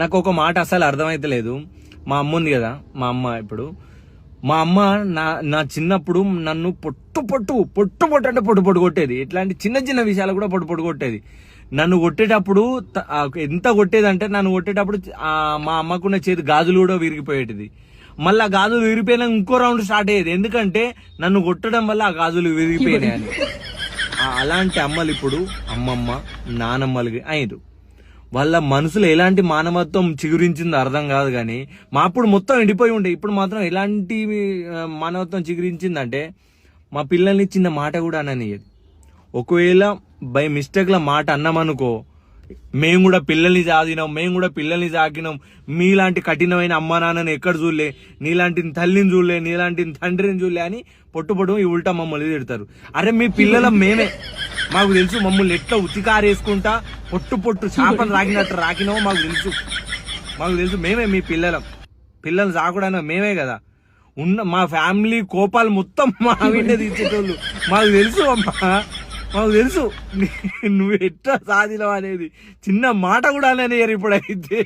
నాకు ఒక మాట అసలు అర్థమైతలేదు. మా అమ్మ ఉంది కదా, మా అమ్మ ఇప్పుడు మా అమ్మ నా చిన్నప్పుడు నన్ను పొట్టు అంటే పొట్టు కొట్టేది. ఇట్లాంటి చిన్న చిన్న విషయాలు కూడా పొట్టు కొట్టేది. నన్ను కొట్టేటప్పుడు ఎంత కొట్టేది అంటే, నన్ను కొట్టేటప్పుడు మా అమ్మకున్న చేతి గాజులు కూడా విరిగిపోయేటిది. మళ్ళీ ఆ గాజులు విరిగిపోయినా ఇంకో రౌండ్ స్టార్ట్ అయ్యేది, ఎందుకంటే నన్ను కొట్టడం వల్ల ఆ గాజులు విరిగిపోయినాయి అని. అలాంటి అమ్మలు ఇప్పుడు అమ్మమ్మ నానమ్మలు అయ్యారు. వాళ్ళ మనసులో ఎలాంటి మానవత్వం చిగురించిందో అర్థం కాదు, కానీ మా అప్పుడు మొత్తం ఎండిపోయి ఉండే. ఇప్పుడు మాత్రం ఎలాంటి మానవత్వం చిగురించిందంటే, మా పిల్లల్ని చిన్న మాట కూడా అననియదు. ఒకవేళ బై మిస్టేక్ల మాట అన్నామనుకో, మేము కూడా పిల్లల్ని సాకినాం, మీలాంటి కఠినమైన అమ్మా నాన్నని ఎక్కడ చూడలే, నీలాంటి తల్లిని చూడలే, నీలాంటి తండ్రిని చూడలే అని పొట్టు ఈ ఉల్టా మమ్మల్ని తిడతారు. అరే మీ పిల్లల మేమే, మాకు తెలుసు మమ్మల్ని ఎట్లా ఉతికారేసుకుంటా పొట్టు చేపలు రాకినామో మాకు తెలుసు. మేమే మీ పిల్లలు సాకడానికి మేమే కదా మా ఫ్యామిలీ కోపాలు మొత్తం మా వింటే తీర్చేటోళ్ళు. మాకు తెలుసు నువ్వు ఎట్లా సాధినావు అనేది. చిన్న మాట కూడా అనేది ఇప్పుడైతే